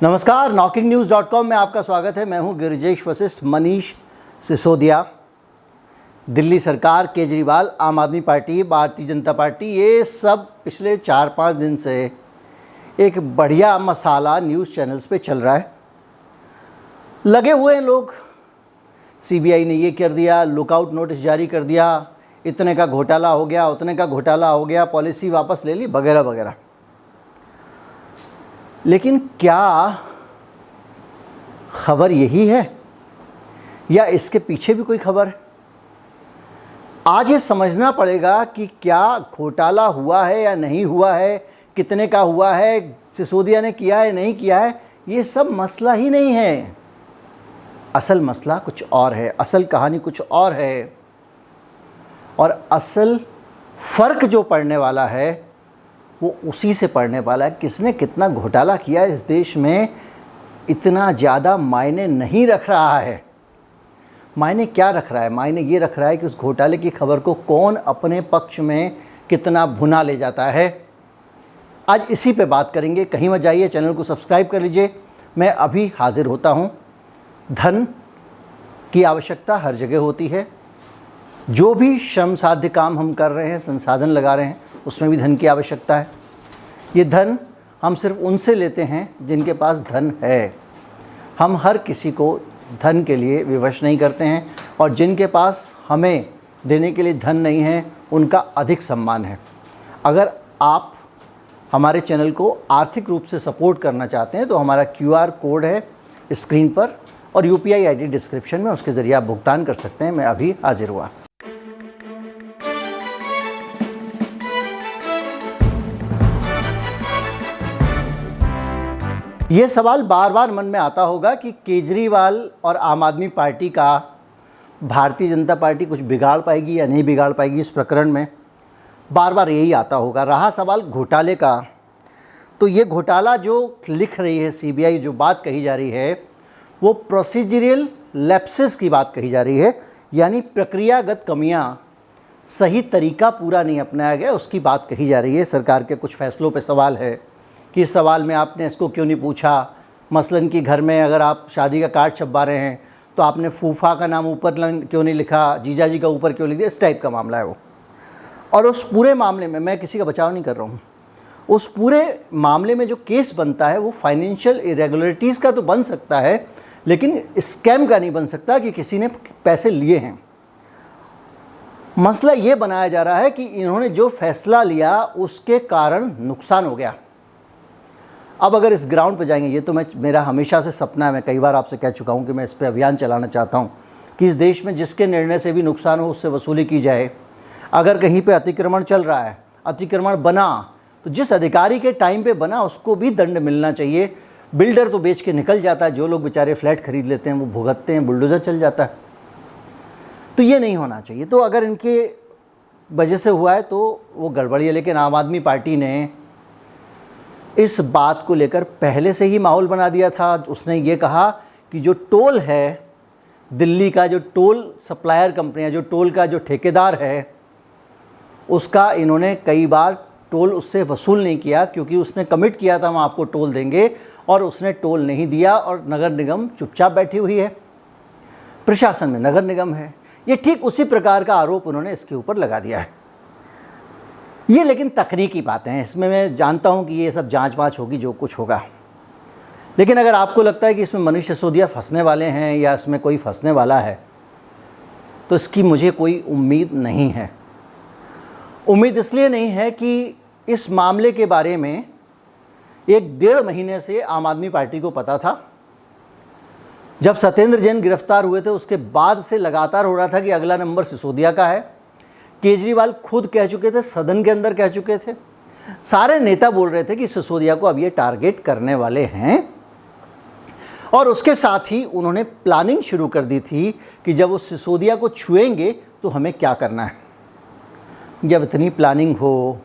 नमस्कार, knocking-news.com में आपका स्वागत है। मैं हूं गिरिजेश वशिष्ठ। मनीष सिसोदिया, दिल्ली सरकार, केजरीवाल, आम आदमी पार्टी, भारतीय जनता पार्टी, ये सब पिछले 4-5 दिन से एक बढ़िया मसाला न्यूज़ चैनल्स पे चल रहा है। लगे हुए हैं लोग, सीबीआई ने ये कर दिया, लुकआउट नोटिस जारी कर दिया, इतने का घोटाला हो गया, उतने का घोटाला हो गया, पॉलिसी वापस ले ली, वगैरह वगैरह। लेकिन क्या खबर यही है या इसके पीछे भी कोई खबर है? आज ये समझना पड़ेगा कि क्या घोटाला हुआ है या नहीं हुआ है, कितने का हुआ है, सिसोदिया ने किया है नहीं किया है, ये सब मसला ही नहीं है। असल मसला कुछ और है, असल कहानी कुछ और है। और असल फ़र्क जो पड़ने वाला है वो उसी से पड़ने वाला है। किसने कितना घोटाला किया इस देश में इतना ज़्यादा मायने नहीं रख रहा है। मायने क्या रख रहा है? मायने ये रख रहा है कि उस घोटाले की खबर को कौन अपने पक्ष में कितना भुना ले जाता है। आज इसी पे बात करेंगे। कहीं मत जाइए, चैनल को सब्सक्राइब कर लीजिए। मैं अभी हाजिर होता हूँ। धन की आवश्यकता हर जगह होती है। जो भी श्रम साध्य काम हम कर रहे हैं, संसाधन लगा रहे हैं, उसमें भी धन की आवश्यकता है। ये धन हम सिर्फ उनसे लेते हैं जिनके पास धन है। हम हर किसी को धन के लिए विवश नहीं करते हैं, और जिनके पास हमें देने के लिए धन नहीं है उनका अधिक सम्मान है। अगर आप हमारे चैनल को आर्थिक रूप से सपोर्ट करना चाहते हैं तो हमारा QR कोड है स्क्रीन पर, और UPI ID डिस्क्रिप्शन में, उसके ज़रिए आप भुगतान कर सकते हैं। मैं अभी हाजिर हुआ। ये सवाल बार बार मन में आता होगा कि केजरीवाल और आम आदमी पार्टी का भारतीय जनता पार्टी कुछ बिगाड़ पाएगी या नहीं बिगाड़ पाएगी इस प्रकरण में। बार बार यही आता होगा। रहा सवाल घोटाले का, तो ये घोटाला जो लिख रही है CBI, जो बात कही जा रही है, वो प्रोसीजरल लैप्सेस की बात कही जा रही है, यानी प्रक्रियागत कमियां, सही तरीका पूरा नहीं अपनाया गया, उसकी बात कही जा रही है। सरकार के कुछ फैसलों पे सवाल है कि इस सवाल में आपने इसको क्यों नहीं पूछा। मसलन कि घर में अगर आप शादी का कार्ड छपवा रहे हैं तो आपने फूफा का नाम ऊपर क्यों नहीं लिखा, जीजा जी का ऊपर क्यों लिख दिया। इस टाइप का मामला है वो। और उस पूरे मामले में, मैं किसी का बचाव नहीं कर रहा हूँ, उस पूरे मामले में जो केस बनता है वो फाइनेंशियल इरेगुलरिटीज़ का तो बन सकता है, लेकिन स्कैम का नहीं बन सकता कि किसी ने पैसे लिए हैं। मसला ये बनाया जा रहा है कि इन्होंने जो फैसला लिया उसके कारण नुकसान हो गया। अब अगर इस ग्राउंड पे जाएंगे, ये तो मेरा हमेशा से सपना है, मैं कई बार आपसे कह चुका हूँ कि मैं इस पे अभियान चलाना चाहता हूँ कि इस देश में जिसके निर्णय से भी नुकसान हो उससे वसूली की जाए। अगर कहीं पे अतिक्रमण चल रहा है, अतिक्रमण बना, तो जिस अधिकारी के टाइम पे बना उसको भी दंड मिलना चाहिए। बिल्डर तो बेच के निकल जाता है, जो लोग बेचारे फ्लैट खरीद लेते हैं वो भुगतते हैं, बुलडोज़र चल जाता है। तो ये नहीं होना चाहिए। तो अगर इनके वजह से हुआ है तो वो गड़बड़ी है। लेकिन आम आदमी पार्टी ने इस बात को लेकर पहले से ही माहौल बना दिया था। उसने ये कहा कि जो टोल है, दिल्ली का जो टोल सप्लायर कंपनियां, जो टोल का जो ठेकेदार है, उसका इन्होंने कई बार टोल उससे वसूल नहीं किया, क्योंकि उसने कमिट किया था हम आपको टोल देंगे, और उसने टोल नहीं दिया, और नगर निगम चुपचाप बैठी हुई है। प्रशासन में नगर निगम है। ये ठीक उसी प्रकार का आरोप उन्होंने इसके ऊपर लगा दिया है। ये लेकिन तकनीकी बातें हैं, इसमें मैं जानता हूं कि ये सब जांच वाँच होगी, जो कुछ होगा। लेकिन अगर आपको लगता है कि इसमें मनीष सिसोदिया फंसने वाले हैं या इसमें कोई फंसने वाला है, तो इसकी मुझे कोई उम्मीद नहीं है। उम्मीद इसलिए नहीं है कि इस मामले के बारे में 1-1.5 महीने से आम आदमी पार्टी को पता था। जब सत्येंद्र जैन गिरफ्तार हुए थे उसके बाद से लगातार हो रहा था कि अगला नंबर सिसोदिया का है। केजरीवाल खुद कह चुके थे, सदन के अंदर कह चुके थे, सारे नेता बोल रहे थे कि सिसोदिया को अब ये टारगेट करने वाले हैं। और उसके साथ ही उन्होंने प्लानिंग शुरू कर दी थी कि जब वो सिसोदिया को छुएंगे तो हमें क्या करना है। जब इतनी प्लानिंग हो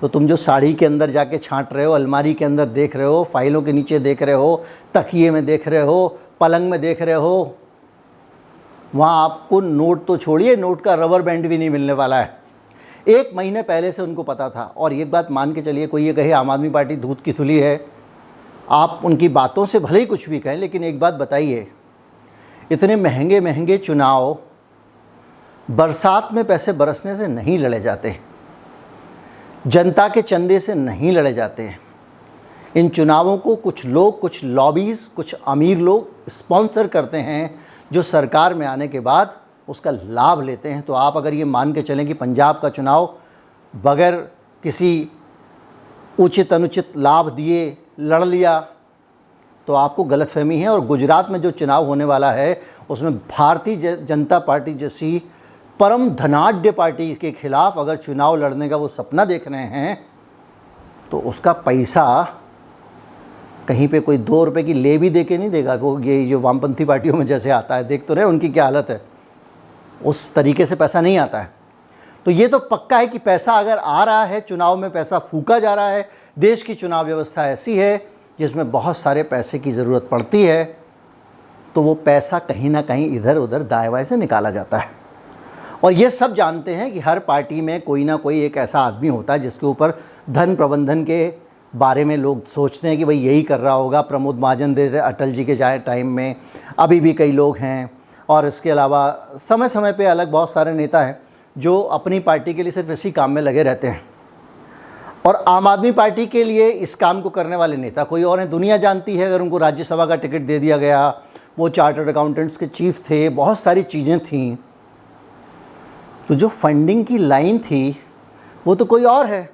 तो तुम जो साड़ी के अंदर जाके छांट रहे हो, अलमारी के अंदर देख रहे हो, फाइलों के नीचे देख रहे हो, तकिए में देख रहे हो, पलंग में देख रहे हो, वहाँ आपको नोट तो छोड़िए, नोट का रबर बैंड भी नहीं मिलने वाला है। 1 महीने पहले से उनको पता था। और एक बात मान के चलिए, कोई ये कहे आम आदमी पार्टी दूध की थुली है, आप उनकी बातों से भले ही कुछ भी कहें, लेकिन एक बात बताइए, इतने महंगे महंगे चुनाव बरसात में पैसे बरसने से नहीं लड़े जाते, जनता के चंदे से नहीं लड़े जाते। इन चुनावों को कुछ लोग, कुछ लॉबीज़, कुछ अमीर लोग स्पॉन्सर करते हैं, जो सरकार में आने के बाद उसका लाभ लेते हैं। तो आप अगर ये मान के चलें कि पंजाब का चुनाव बगैर किसी उचित अनुचित लाभ दिए लड़ लिया, तो आपको गलतफहमी है। और गुजरात में जो चुनाव होने वाला है उसमें भारतीय जनता पार्टी जैसी परम धनाढ्य पार्टी के खिलाफ अगर चुनाव लड़ने का वो सपना देख रहे हैं, तो उसका पैसा कहीं पे कोई 2 रुपये की ले भी दे के नहीं देगा। वो ये जो वामपंथी पार्टियों में जैसे आता है, देख तो रहे उनकी क्या हालत है, उस तरीके से पैसा नहीं आता है। तो ये तो पक्का है कि पैसा अगर आ रहा है, चुनाव में पैसा फूका जा रहा है, देश की चुनाव व्यवस्था ऐसी है जिसमें बहुत सारे पैसे की ज़रूरत पड़ती है, तो वो पैसा कहीं ना कहीं इधर उधर दाएं बाएं से निकाला जाता है। और ये सब जानते हैं कि हर पार्टी में कोई ना कोई एक ऐसा आदमी होता है जिसके ऊपर धन प्रबंधन के बारे में लोग सोचते हैं कि भाई यही कर रहा होगा। प्रमोद महाजन दे अटल जी के टाइम में, अभी भी कई लोग हैं, और इसके अलावा समय समय पे अलग बहुत सारे नेता हैं जो अपनी पार्टी के लिए सिर्फ इसी काम में लगे रहते हैं। और आम आदमी पार्टी के लिए इस काम को करने वाले नेता कोई और हैं, दुनिया जानती है। अगर उनको राज्यसभा का टिकट दे दिया गया, वो चार्टर्ड अकाउंटेंट्स के चीफ थे, बहुत सारी चीज़ें थीं, तो जो फंडिंग की लाइन थी वो तो कोई और है।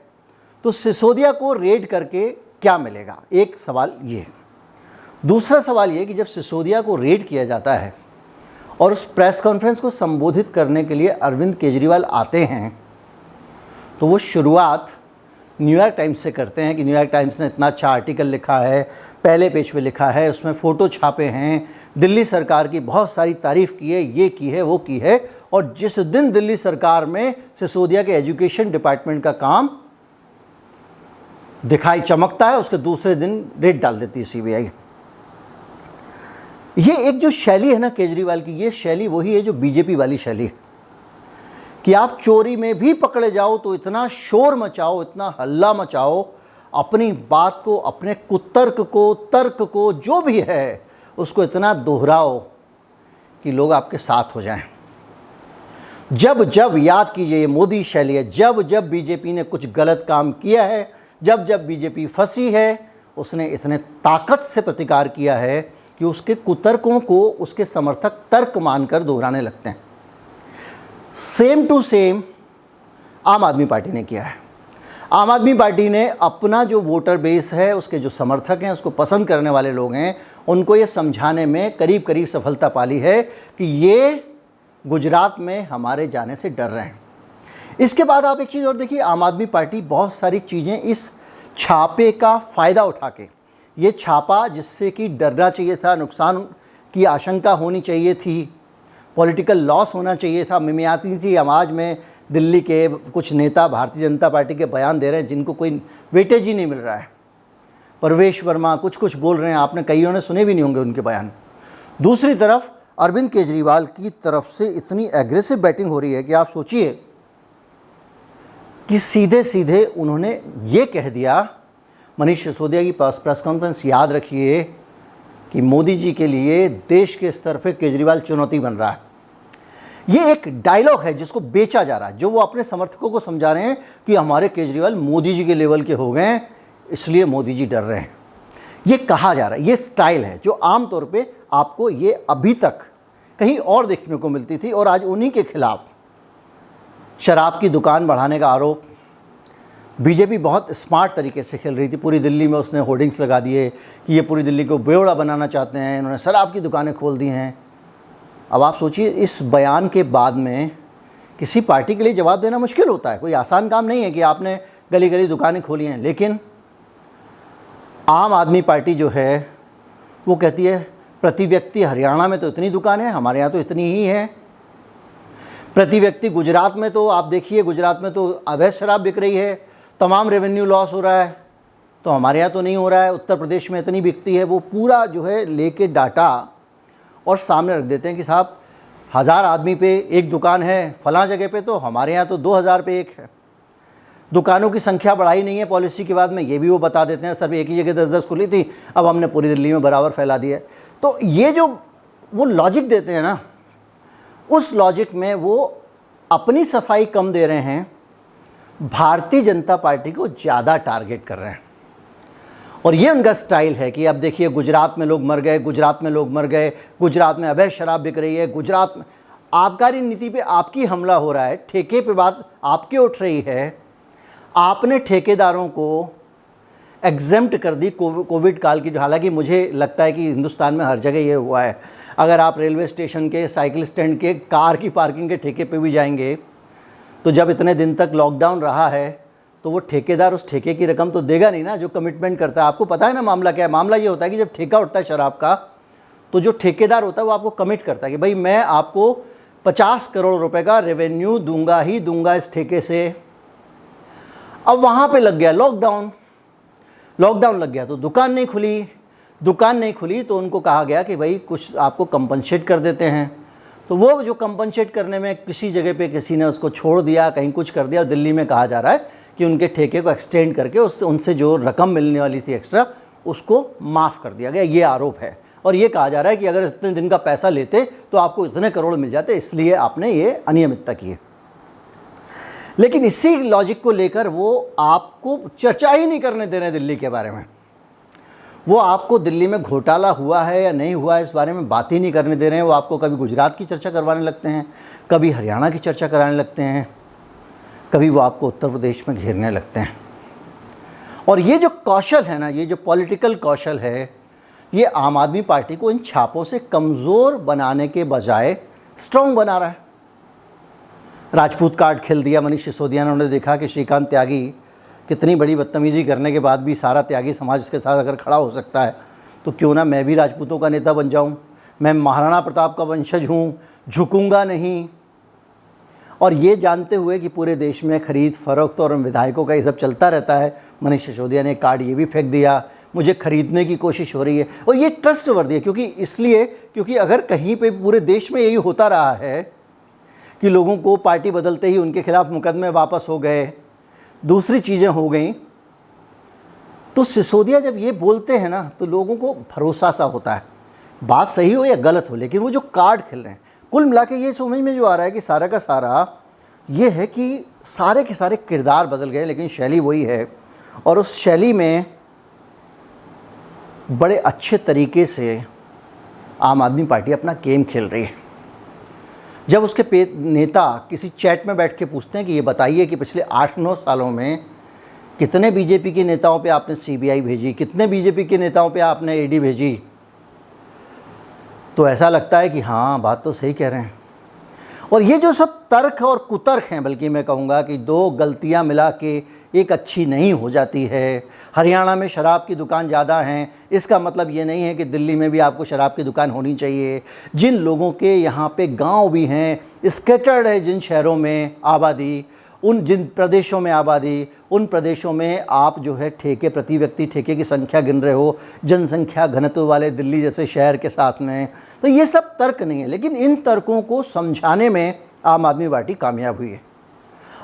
तो सिसोदिया को रेड करके क्या मिलेगा, एक सवाल ये। दूसरा सवाल ये कि जब सिसोदिया को रेड किया जाता है और उस प्रेस कॉन्फ्रेंस को संबोधित करने के लिए अरविंद केजरीवाल आते हैं, तो वो शुरुआत न्यूयॉर्क टाइम्स से करते हैं कि न्यूयॉर्क टाइम्स ने इतना अच्छा आर्टिकल लिखा है, पहले पेज पे लिखा है, उसमें फ़ोटो छापे हैं, दिल्ली सरकार की बहुत सारी तारीफ़ की है, ये की है, वो की है। और जिस दिन दिल्ली सरकार में सिसोदिया के एजुकेशन डिपार्टमेंट का काम दिखाई चमकता है, उसके दूसरे दिन रेड डाल देती है सीबीआई। ये एक जो शैली है ना केजरीवाल की, ये शैली वही है जो बीजेपी वाली शैली है कि आप चोरी में भी पकड़े जाओ तो इतना शोर मचाओ, इतना हल्ला मचाओ, अपनी बात को, अपने कुतर्क को, तर्क को, जो भी है उसको इतना दोहराओ कि लोग आपके साथ हो जाएं। जब जब, याद कीजिए, ये मोदी शैली है, जब जब बीजेपी ने कुछ गलत काम किया है, जब जब बीजेपी फंसी है, उसने इतने ताकत से प्रतिकार किया है कि उसके कुतर्कों को उसके समर्थक तर्क मानकर दोहराने लगते हैं। सेम टू सेम आम आदमी पार्टी ने किया है। आम आदमी पार्टी ने अपना जो वोटर बेस है, उसके जो समर्थक हैं, उसको पसंद करने वाले लोग हैं, उनको ये समझाने में करीब करीब सफलता पाली है कि ये गुजरात में हमारे जाने से डर रहे हैं। इसके बाद आप एक चीज़ और देखिए, आम आदमी पार्टी बहुत सारी चीज़ें इस छापे का फ़ायदा उठा के, ये छापा जिससे कि डरना चाहिए था, नुकसान की आशंका होनी चाहिए थी, पॉलिटिकल लॉस होना चाहिए था, मिमियाती थी आवाज़ में दिल्ली के कुछ नेता भारतीय जनता पार्टी के बयान दे रहे हैं जिनको कोई वेटेज ही नहीं मिल रहा है। परवेश वर्मा कुछ कुछ बोल रहे हैं, आपने कईयों ने सुने भी नहीं होंगे उनके बयान। दूसरी तरफ अरविंद केजरीवाल की तरफ से इतनी एग्रेसिव बैटिंग हो रही है कि आप सोचिए कि सीधे सीधे उन्होंने ये कह दिया, मनीष सिसोदिया की प्रेस कॉन्फ्रेंस याद रखिए, कि मोदी जी के लिए देश के स्तर पे केजरीवाल चुनौती बन रहा है। ये एक डायलॉग है जिसको बेचा जा रहा है, जो वो अपने समर्थकों को समझा रहे हैं कि हमारे केजरीवाल मोदी जी के लेवल के हो गए हैं, इसलिए मोदी जी डर रहे हैं। ये कहा जा रहा है, ये स्टाइल है जो आमतौर पे आपको ये अभी तक कहीं और देखने को मिलती थी। और आज उन्हीं के खिलाफ शराब की दुकान बढ़ाने का आरोप, बीजेपी बहुत स्मार्ट तरीके से खेल रही थी। पूरी दिल्ली में उसने होर्डिंग्स लगा दिए कि ये पूरी दिल्ली को बेवड़ा बनाना चाहते हैं, इन्होंने शराब की दुकानें खोल दी हैं। अब आप सोचिए, इस बयान के बाद में किसी पार्टी के लिए जवाब देना मुश्किल होता है, कोई आसान काम नहीं है कि आपने गली गली दुकानें खोली हैं। लेकिन आम आदमी पार्टी जो है वो कहती है प्रति व्यक्ति हरियाणा में तो इतनी दुकानें हैं, हमारे यहाँ तो इतनी ही है। प्रति व्यक्ति गुजरात में तो आप देखिए, गुजरात में तो अवैध शराब बिक रही है, तमाम रेवेन्यू लॉस हो रहा है, तो हमारे यहाँ तो नहीं हो रहा है। उत्तर प्रदेश में इतनी बिकती है। वो पूरा जो है लेके डाटा और सामने रख देते हैं कि साहब 1000 आदमी पे एक दुकान है फलां जगह पे, तो हमारे यहाँ तो 2000 पे एक है। दुकानों की संख्या बढ़ाई नहीं है पॉलिसी के बाद में, ये भी वो बता देते हैं। सर एक ही जगह 10-10 खुली थी, अब हमने पूरी दिल्ली में बराबर फैला दिया है। तो ये जो वो लॉजिक देते हैं ना, उस लॉजिक में वो अपनी सफाई कम दे रहे हैं, भारतीय जनता पार्टी को ज़्यादा टारगेट कर रहे हैं। और ये उनका स्टाइल है कि अब देखिए गुजरात में लोग मर गए, गुजरात में लोग मर गए, गुजरात में अवैध शराब बिक रही है, गुजरात में आबकारी नीति पे आपकी हमला हो रहा है, ठेके पे बात आपकी उठ रही है, आपने ठेकेदारों को एग्जेम्प्ट कर दी कोविड काल की। हालांकि मुझे लगता है कि हिंदुस्तान में हर जगह ये हुआ है। अगर आप रेलवे स्टेशन के, साइकिल स्टैंड के, कार की पार्किंग के ठेके पे भी जाएंगे तो जब इतने दिन तक लॉकडाउन रहा है तो वो ठेकेदार उस ठेके की रकम तो देगा नहीं ना जो कमिटमेंट करता है। आपको पता है ना मामला क्या है? मामला ये होता है कि जब ठेका उठता है शराब का, तो जो ठेकेदार होता है वो आपको कमिट करता है कि भाई मैं आपको 50 करोड़ रुपए का रेवेन्यू दूंगा ही दूंगा इस ठेके से। अब वहाँ पे लग गया लॉकडाउन, लॉकडाउन लग गया तो दुकान नहीं खुली तो उनको कहा गया कि भाई कुछ आपको कंपनसेट कर देते हैं। तो वो जो कंपनसेट करने में किसी जगह पे किसी ने उसको छोड़ दिया, कहीं कुछ कर दिया। और दिल्ली में कहा जा रहा है कि उनके ठेके को एक्सटेंड करके उनसे जो रकम मिलने वाली थी एक्स्ट्रा, उसको माफ़ कर दिया गया। ये आरोप है। और ये कहा जा रहा है कि अगर इतने दिन का पैसा लेते तो आपको इतने करोड़ मिल जाते, इसलिए आपने ये अनियमितता की है। लेकिन इसी लॉजिक को लेकर वो आपको चर्चा ही नहीं करने दे रहे दिल्ली के बारे में। वो आपको दिल्ली में घोटाला हुआ है या नहीं हुआ है इस बारे में बात ही नहीं करने दे रहे हैं। वो आपको कभी गुजरात की चर्चा करवाने लगते हैं, कभी हरियाणा की चर्चा कराने लगते हैं, कभी वो आपको उत्तर प्रदेश में घेरने लगते हैं। और ये जो कौशल है ना, ये जो पॉलिटिकल कौशल है, ये आम आदमी पार्टी को इन छापों से कमज़ोर बनाने के बजाय स्ट्रॉन्ग बना रहा है। राजपूत कार्ड खेल दिया मनीष सिसोदिया ने। उन्होंने देखा कि श्रीकांत त्यागी कितनी बड़ी बदतमीज़ी करने के बाद भी सारा त्यागी समाज इसके साथ अगर खड़ा हो सकता है तो क्यों ना मैं भी राजपूतों का नेता बन जाऊं। मैं महाराणा प्रताप का वंशज हूं, झुकूंगा नहीं। और ये जानते हुए कि पूरे देश में खरीद फरोख्त और विधायकों का ये सब चलता रहता है, मनीष सिसोदिया ने कार्ड ये भी फेंक दिया, मुझे खरीदने की कोशिश हो रही है। और ये ट्रस्टवर्दी है क्योंकि अगर कहीं पे पूरे देश में यही होता रहा है कि लोगों को पार्टी बदलते ही उनके खिलाफ मुकदमे वापस हो गए, दूसरी चीज़ें हो गई, तो सिसोदिया जब ये बोलते हैं ना तो लोगों को भरोसा सा होता है, बात सही हो या गलत हो। लेकिन वो जो कार्ड खेल रहे हैं, कुल मिला के ये समझ में जो आ रहा है कि सारा का सारा ये है कि सारे के सारे किरदार बदल गए लेकिन शैली वही है। और उस शैली में बड़े अच्छे तरीके से आम आदमी पार्टी अपना गेम खेल रही है। जब उसके नेता किसी चैट में बैठ के पूछते हैं कि ये बताइए कि पिछले 8-9 सालों में कितने बीजेपी के नेताओं पे आपने सीबीआई भेजी, कितने बीजेपी के नेताओं पे आपने ईडी भेजी, तो ऐसा लगता है कि हाँ बात तो सही कह रहे हैं। और ये जो सब तर्क और कुतर्क हैं, बल्कि मैं कहूँगा कि दो गलतियाँ मिला के एक अच्छी नहीं हो जाती है। हरियाणा में शराब की दुकान ज़्यादा हैं, इसका मतलब ये नहीं है कि दिल्ली में भी आपको शराब की दुकान होनी चाहिए। जिन लोगों के यहाँ पे गांव भी हैं, स्कैटर्ड है जिन शहरों में आबादी, उन जिन प्रदेशों में आबादी, उन प्रदेशों में आप जो है ठेके प्रति व्यक्ति ठेके की संख्या गिन रहे हो जनसंख्या घनत्व वाले दिल्ली जैसे शहर के साथ में। तो ये सब तर्क नहीं है, लेकिन इन तर्कों को समझाने में आम आदमी पार्टी कामयाब हुई है।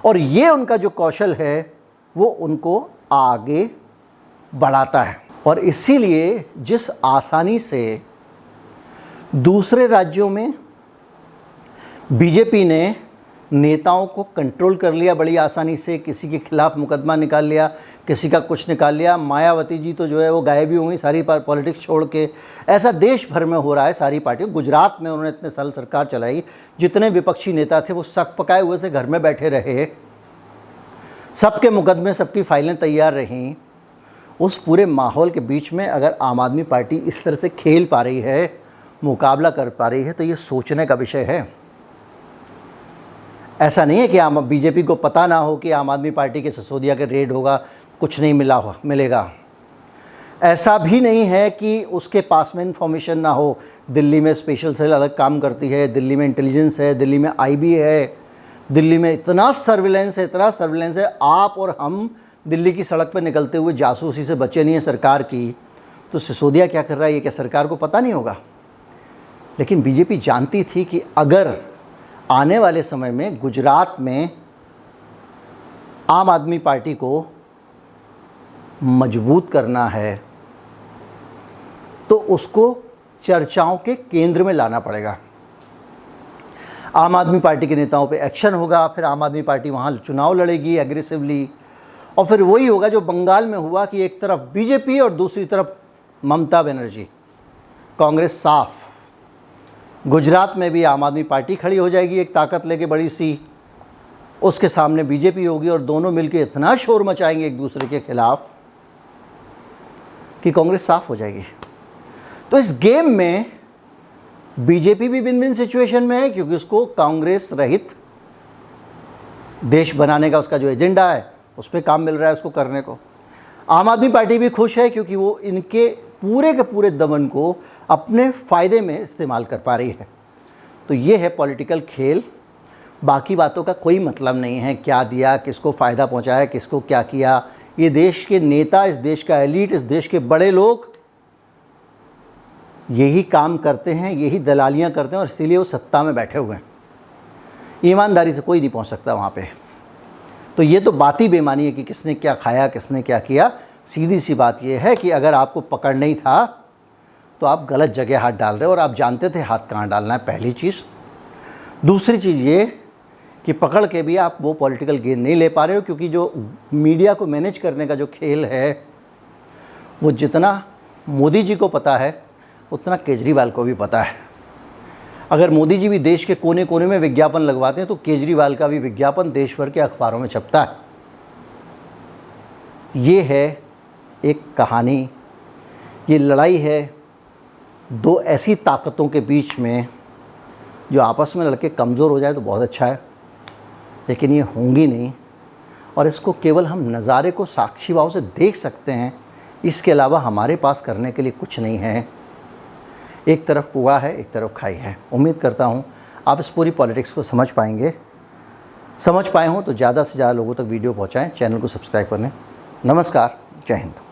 और ये उनका जो कौशल है वो उनको आगे बढ़ाता है। और इसीलिए जिस आसानी से दूसरे राज्यों में बीजेपी ने नेताओं को कंट्रोल कर लिया बड़ी आसानी से, किसी के खिलाफ मुकदमा निकाल लिया, किसी का कुछ निकाल लिया, मायावती जी तो जो है वो गायब ही होंगी सारी पॉलिटिक्स छोड़ के, ऐसा देश भर में हो रहा है सारी पार्टियों। गुजरात में उन्होंने इतने साल सरकार चलाई, जितने विपक्षी नेता थे वो सक पकाए हुए से घर में बैठे रहे, सबके मुकदमे सबकी फाइलें तैयार रहीं। उस पूरे माहौल के बीच में अगर आम आदमी पार्टी इस तरह से खेल पा रही है, मुकाबला कर पा रही है, तो ये सोचने का विषय है। ऐसा नहीं है कि बीजेपी को पता ना हो कि आम आदमी पार्टी के सिसोदिया के रेड होगा, कुछ नहीं मिलेगा। ऐसा भी नहीं है कि उसके पास में इन्फॉर्मेशन ना हो। दिल्ली में स्पेशल सेल अलग काम करती है, दिल्ली में इंटेलिजेंस है, दिल्ली में आईबी है, दिल्ली में इतना सर्विलेंस है। आप और हम दिल्ली की सड़क पर निकलते हुए जासूसी से बचे नहीं हैं सरकार की। तो सिसोदिया क्या कर रहा है, ये क्या सरकार को पता नहीं होगा? लेकिन बीजेपी जानती थी कि अगर आने वाले समय में गुजरात में आम आदमी पार्टी को मजबूत करना है तो उसको चर्चाओं के केंद्र में लाना पड़ेगा। आम आदमी पार्टी के नेताओं पे एक्शन होगा, फिर आम आदमी पार्टी वहाँ चुनाव लड़ेगी एग्रेसिवली, और फिर वही होगा जो बंगाल में हुआ कि एक तरफ बीजेपी और दूसरी तरफ ममता बनर्जी, कांग्रेस साफ। गुजरात में भी आम आदमी पार्टी खड़ी हो जाएगी एक ताकत लेके बड़ी सी, उसके सामने बीजेपी होगी और दोनों मिलकर इतना शोर मचाएंगे एक दूसरे के खिलाफ कि कांग्रेस साफ हो जाएगी। तो इस गेम में बीजेपी भी विन विन सिचुएशन में है, क्योंकि उसको कांग्रेस रहित देश बनाने का उसका जो एजेंडा है उस पर काम मिल रहा है उसको करने को। आम आदमी पार्टी भी खुश है क्योंकि वो इनके पूरे के पूरे दमन को अपने फ़ायदे में इस्तेमाल कर पा रही है। तो ये है पॉलिटिकल खेल, बाकी बातों का कोई मतलब नहीं है, क्या दिया, किसको फ़ायदा पहुंचाया, किसको क्या किया। ये देश के नेता, इस देश का एलीट, इस देश के बड़े लोग यही काम करते हैं, यही दलालियाँ करते हैं और इसीलिए वो सत्ता में बैठे हुए हैं। ईमानदारी से कोई नहीं पहुंच सकता वहाँ पे। तो ये तो बात ही बेमानी है कि किसने क्या खाया, किसने क्या किया। सीधी सी बात ये है कि अगर आपको पकड़ नहीं था तो आप गलत जगह हाथ डाल रहे हो और आप जानते थे हाथ कहाँ डालना है, पहली चीज़। दूसरी चीज़ ये कि पकड़ के भी आप वो पॉलिटिकल गेन नहीं ले पा रहे हो, क्योंकि जो मीडिया को मैनेज करने का जो खेल है वो जितना मोदी जी को पता है उतना केजरीवाल को भी पता है। अगर मोदी जी भी देश के कोने कोने में विज्ञापन लगवाते हैं तो केजरीवाल का भी विज्ञापन देश भर के अखबारों में छपता है। ये है एक कहानी, ये लड़ाई है दो ऐसी ताकतों के बीच में जो आपस में लड़के कमज़ोर हो जाए तो बहुत अच्छा है, लेकिन ये होंगी नहीं। और इसको केवल हम नज़ारे को साक्षी भाव से देख सकते हैं, इसके अलावा हमारे पास करने के लिए कुछ नहीं है। एक तरफ कुआं है, एक तरफ खाई है। उम्मीद करता हूँ आप इस पूरी पॉलिटिक्स को समझ पाएंगे। समझ पाए हों तो ज़्यादा से ज़्यादा लोगों तक वीडियो पहुँचाएँ, चैनल को सब्सक्राइब करें। नमस्कार, जय हिंद।